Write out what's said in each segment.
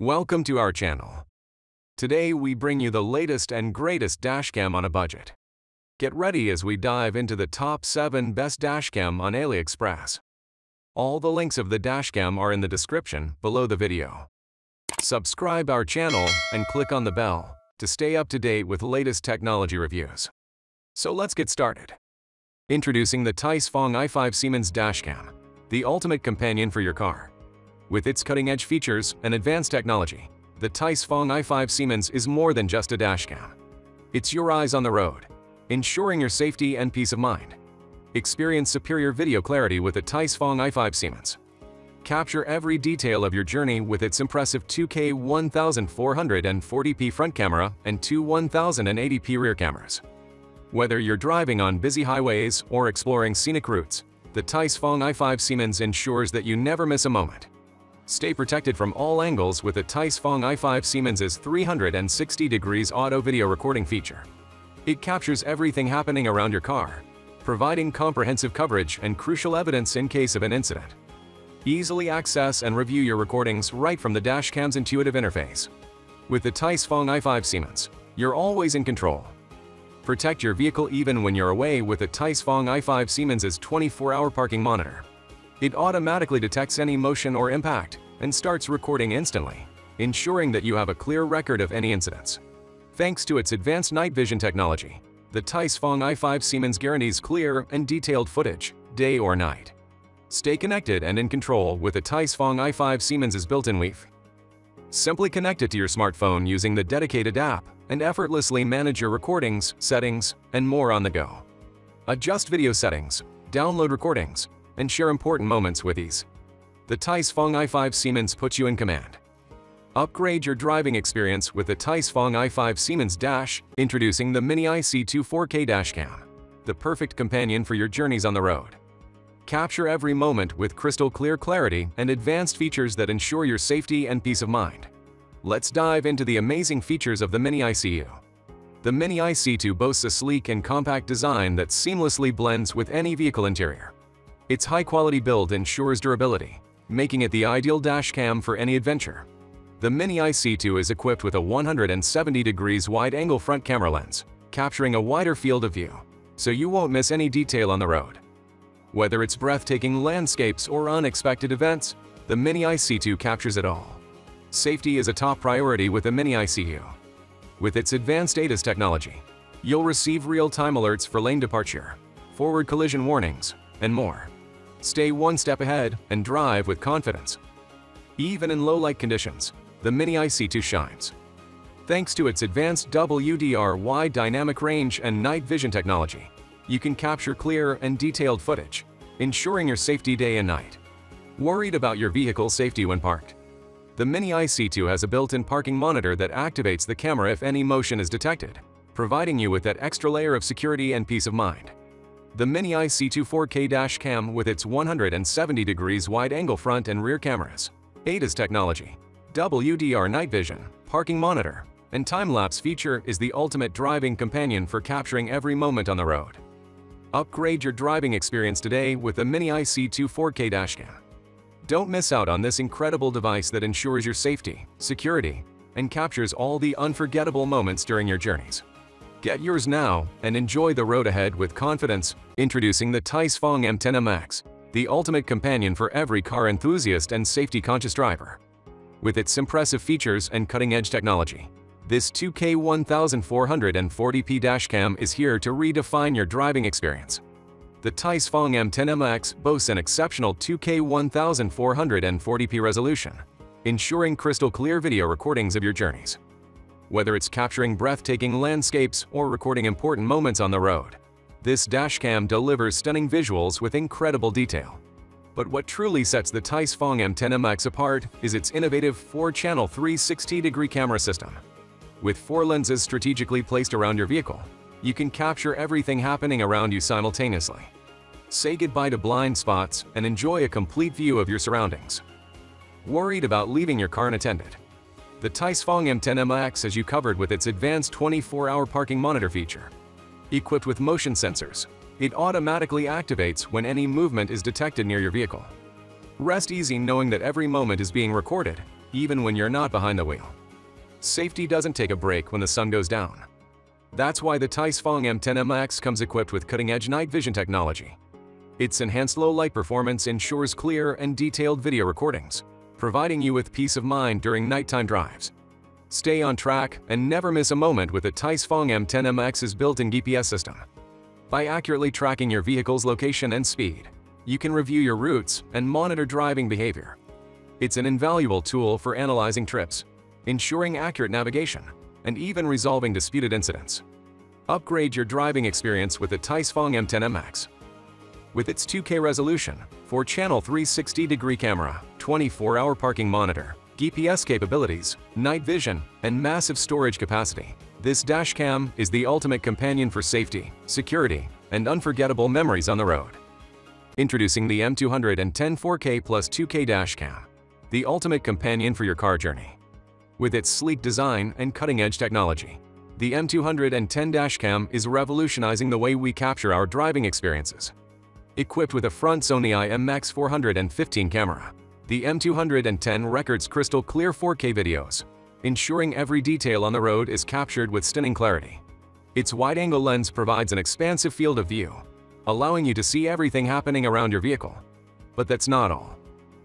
Welcome to our channel. Today we bring you the latest and greatest dashcam on a budget. Get ready as we dive into the top 7 best dashcam on Aliexpress. All the links of the dashcam are in the description below the video. Subscribe our channel and click on the bell to stay up to date with latest technology reviews. So let's get started. Introducing the TiESFONG i5 Seaman's dashcam, the ultimate companion for your car. With its cutting-edge features and advanced technology, the TiESFONG i5 Seaman's is more than just a dashcam. It's your eyes on the road, ensuring your safety and peace of mind. Experience superior video clarity with the TiESFONG i5 Seaman's. Capture every detail of your journey with its impressive 2K 1440p front camera and two 1080p rear cameras. Whether you're driving on busy highways or exploring scenic routes, the TiESFONG i5 Seaman's ensures that you never miss a moment. Stay protected from all angles with the TiESFONG i5 Seaman's 360 degrees auto video recording feature. It captures everything happening around your car, providing comprehensive coverage and crucial evidence in case of an incident. Easily access and review your recordings right from the dashcam's intuitive interface. With the TiESFONG i5 Seaman's, you're always in control. Protect your vehicle even when you're away with the TiESFONG i5 Seaman's 24-hour parking monitor. It automatically detects any motion or impact and starts recording instantly, ensuring that you have a clear record of any incidents. Thanks to its advanced night vision technology, the TiESFONG i5 Seaman's guarantees clear and detailed footage, day or night. Stay connected and in control with the TiESFONG i5 Seaman's built-in Wi-Fi. Simply connect it to your smartphone using the dedicated app and effortlessly manage your recordings, settings, and more on the go. Adjust video settings, download recordings, and share important moments with ease. The TiESFONG i5 Seaman's puts you in command. Upgrade your driving experience with the TiESFONG i5 Seaman's Dash, introducing the MINIEYE C2 4K dashcam, the perfect companion for your journeys on the road. Capture every moment with crystal clear clarity and advanced features that ensure your safety and peace of mind. Let's dive into the amazing features of the MINIEYE C2. The MINIEYE C2 boasts a sleek and compact design that seamlessly blends with any vehicle interior. Its high-quality build ensures durability, making it the ideal dashcam for any adventure. The MINIEYE C2 is equipped with a 170 degrees wide-angle front camera lens, capturing a wider field of view, so you won't miss any detail on the road. Whether it's breathtaking landscapes or unexpected events, the MINIEYE C2 captures it all. Safety is a top priority with the MINIEYE C2. With its advanced ADAS technology, you'll receive real-time alerts for lane departure, forward collision warnings, and more. Stay one step ahead and drive with confidence. Even in low-light conditions, the MINIEYE C2 shines. Thanks to its advanced WDR wide dynamic range and night vision technology, you can capture clear and detailed footage, ensuring your safety day and night. Worried about your vehicle's safety when parked? The MINIEYE C2 has a built-in parking monitor that activates the camera if any motion is detected, providing you with that extra layer of security and peace of mind. The MINIEYE C2 4K dashcam with its 170 degrees wide-angle front and rear cameras, ADAS technology, WDR night vision, parking monitor, and time-lapse feature is the ultimate driving companion for capturing every moment on the road. Upgrade your driving experience today with the MINIEYE C2 4K dashcam. Don't miss out on this incredible device that ensures your safety, security, and captures all the unforgettable moments during your journeys. Get yours now and enjoy the road ahead with confidence. Introducing the TiESFONG M210, the ultimate companion for every car enthusiast and safety-conscious driver. With its impressive features and cutting-edge technology, this 2K 1440p dashcam is here to redefine your driving experience. The TiESFONG M210 boasts an exceptional 2K 1440p resolution, ensuring crystal-clear video recordings of your journeys. Whether it's capturing breathtaking landscapes or recording important moments on the road, this dashcam delivers stunning visuals with incredible detail. But what truly sets the TiESFONG M210 apart is its innovative 4-channel 360-degree camera system. With 4 lenses strategically placed around your vehicle, you can capture everything happening around you simultaneously. Say goodbye to blind spots and enjoy a complete view of your surroundings. Worried about leaving your car unattended? The TiESFONG M210 has you covered with its advanced 24-hour parking monitor feature. Equipped with motion sensors, it automatically activates when any movement is detected near your vehicle. Rest easy knowing that every moment is being recorded, even when you're not behind the wheel. Safety doesn't take a break when the sun goes down. That's why the TiESFONG M10MX comes equipped with cutting-edge night vision technology. Its enhanced low-light performance ensures clear and detailed video recordings, providing you with peace of mind during nighttime drives. Stay on track and never miss a moment with the TiESFONG M10MX's built-in GPS system. By accurately tracking your vehicle's location and speed, you can review your routes and monitor driving behavior. It's an invaluable tool for analyzing trips, ensuring accurate navigation, and even resolving disputed incidents. Upgrade your driving experience with the TiESFONG M10MX. With its 2K resolution, 4-channel 360-degree camera, 24-hour parking monitor, GPS capabilities, night vision, and massive storage capacity, this dashcam is the ultimate companion for safety, security, and unforgettable memories on the road. Introducing the M210 4K plus 2K dashcam, the ultimate companion for your car journey. With its sleek design and cutting-edge technology, the M210 dashcam is revolutionizing the way we capture our driving experiences. Equipped with a front Sony IMX415 camera, the M210 records crystal clear 4K videos, ensuring every detail on the road is captured with stunning clarity. Its wide-angle lens provides an expansive field of view, allowing you to see everything happening around your vehicle. But that's not all.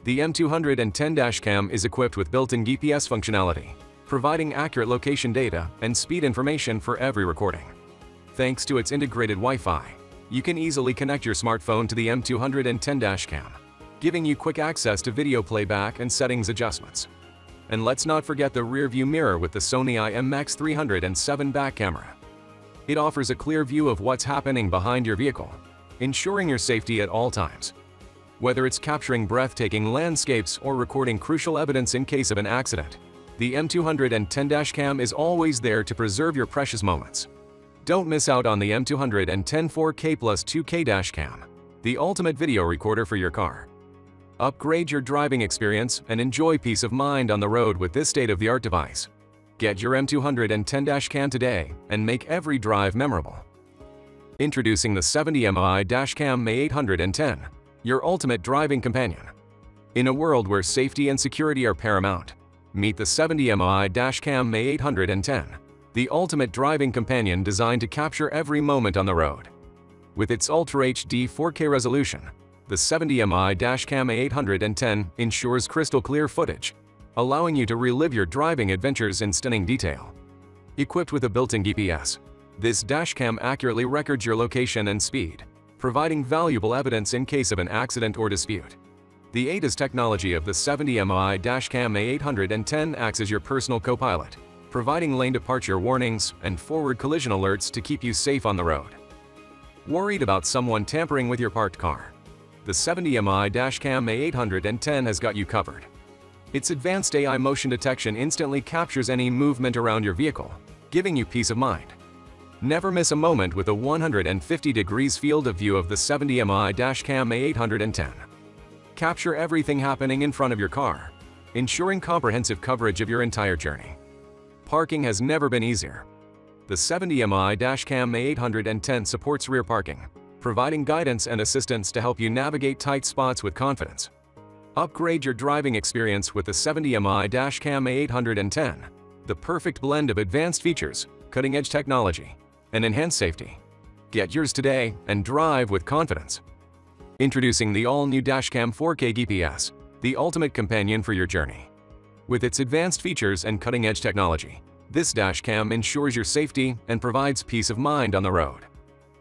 The M210 dashcam is equipped with built-in GPS functionality, providing accurate location data and speed information for every recording. Thanks to its integrated Wi-Fi, you can easily connect your smartphone to the M210 dashcam, giving you quick access to video playback and settings adjustments. And let's not forget the rear-view mirror with the Sony IMX307 back camera. It offers a clear view of what's happening behind your vehicle, ensuring your safety at all times. Whether it's capturing breathtaking landscapes or recording crucial evidence in case of an accident, the M210 dashcam is always there to preserve your precious moments. Don't miss out on the M210 4K plus 2K dashcam, the ultimate video recorder for your car. Upgrade your driving experience and enjoy peace of mind on the road with this state-of-the-art device. Get your M210 dashcam today and make every drive memorable. Introducing the 70mm Dashcam MINIEYE C2, your ultimate driving companion. In a world where safety and security are paramount, meet the 70mm Dashcam MINIEYE C2, the ultimate driving companion designed to capture every moment on the road. With its Ultra HD 4K resolution, the 70mm Dashcam MINIEYE C2 ensures crystal clear footage, allowing you to relive your driving adventures in stunning detail. Equipped with a built-in GPS, this dashcam accurately records your location and speed, providing valuable evidence in case of an accident or dispute. The ADAS technology of the 70mm Dashcam MINIEYE C2 acts as your personal co-pilot, providing lane departure warnings and forward collision alerts to keep you safe on the road. Worried about someone tampering with your parked car? The 70mm Dashcam MINIEYE C2 has got you covered. Its advanced AI motion detection instantly captures any movement around your vehicle, giving you peace of mind. Never miss a moment with a 150 degrees field of view of the 70mm Dashcam MINIEYE C2. Capture everything happening in front of your car, ensuring comprehensive coverage of your entire journey. Parking has never been easier. The 70mm Dashcam MINIEYE C2 supports rear parking, providing guidance and assistance to help you navigate tight spots with confidence. Upgrade your driving experience with the 70mm Dashcam MINIEYE C2, the perfect blend of advanced features, cutting-edge technology, and enhanced safety. Get yours today and drive with confidence. Introducing the all-new Dashcam 4K GPS, the ultimate companion for your journey. With its advanced features and cutting-edge technology, this dashcam ensures your safety and provides peace of mind on the road.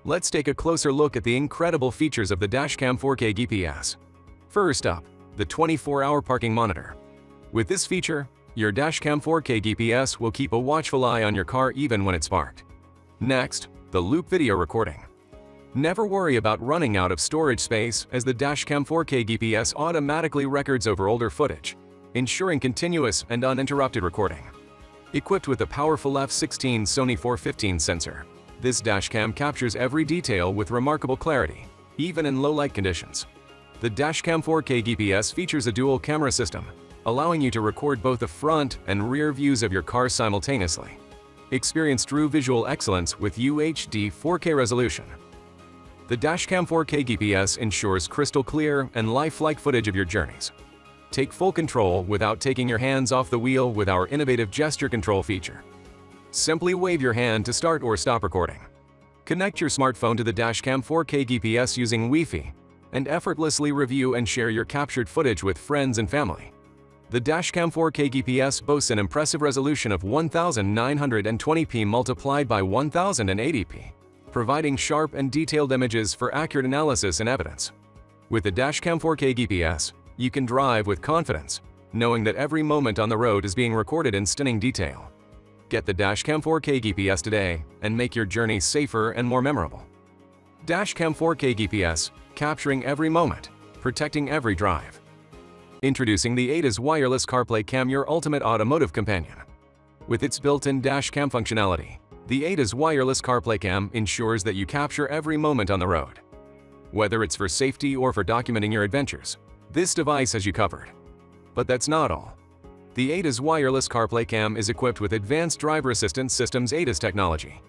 Let's take a closer look at the incredible features of the Dashcam 4K GPS. First up, the 24-hour parking monitor. With this feature, your Dashcam 4K GPS will keep a watchful eye on your car even when it's parked. Next, the loop video recording. Never worry about running out of storage space as the Dashcam 4K GPS automatically records over older footage, ensuring continuous and uninterrupted recording. Equipped with a powerful f/16 Sony 415 sensor, this dashcam captures every detail with remarkable clarity, even in low-light conditions. The Dashcam 4K GPS features a dual camera system, allowing you to record both the front and rear views of your car simultaneously. Experience true visual excellence with UHD 4K resolution. The Dashcam 4K GPS ensures crystal clear and lifelike footage of your journeys. Take full control without taking your hands off the wheel with our innovative gesture control feature. Simply wave your hand to start or stop recording. Connect your smartphone to the Dashcam 4K GPS using Wi-Fi and effortlessly review and share your captured footage with friends and family. The Dashcam 4K GPS boasts an impressive resolution of 1920p multiplied by 1080p, providing sharp and detailed images for accurate analysis and evidence. With the Dashcam 4K GPS, you can drive with confidence, knowing that every moment on the road is being recorded in stunning detail. Get the Dashcam 4K GPS today and make your journey safer and more memorable. Dashcam 4K GPS, capturing every moment, protecting every drive. Introducing the ADAS Wireless CarPlay Cam, your ultimate automotive companion. With its built-in Dashcam functionality, the ADAS Wireless CarPlay Cam ensures that you capture every moment on the road. Whether it's for safety or for documenting your adventures, this device has you covered. But that's not all. The ADAS Wireless CarPlay Cam is equipped with advanced driver assistance systems ADAS technology.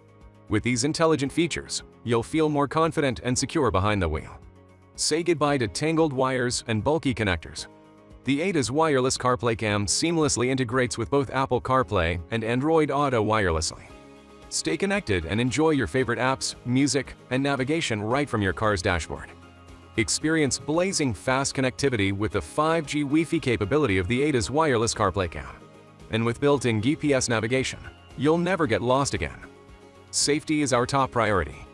With these intelligent features, you'll feel more confident and secure behind the wheel. Say goodbye to tangled wires and bulky connectors. The ADAS Wireless CarPlay Cam seamlessly integrates with both Apple CarPlay and Android Auto wirelessly. Stay connected and enjoy your favorite apps, music, and navigation right from your car's dashboard. Experience blazing fast connectivity with the 5G Wi-Fi capability of the ADAS Wireless CarPlay Cam. And with built-in GPS navigation, you'll never get lost again. Safety is our top priority.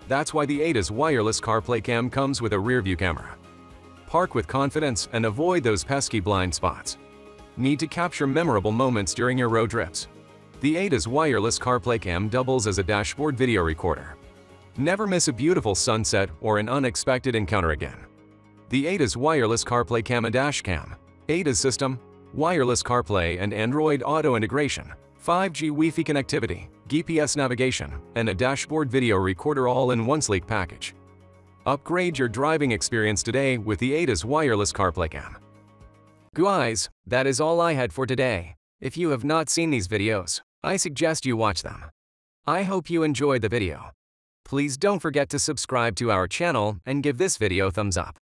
That's why the ADAS Wireless CarPlay Cam comes with a rear-view camera. Park with confidence and avoid those pesky blind spots. Need to capture memorable moments during your road trips? The ADAS Wireless CarPlay Cam doubles as a dashboard video recorder. Never miss a beautiful sunset or an unexpected encounter again. The ADAS Wireless CarPlay Cam, a Dashcam, ADAS system, wireless CarPlay and Android Auto integration, 5G Wi-Fi connectivity, GPS navigation, and a dashboard video recorder all in one sleek package. Upgrade your driving experience today with the ADAS Wireless CarPlay Cam. Guys, that is all I had for today. If you have not seen these videos, I suggest you watch them. I hope you enjoyed the video. Please don't forget to subscribe to our channel and give this video a thumbs up.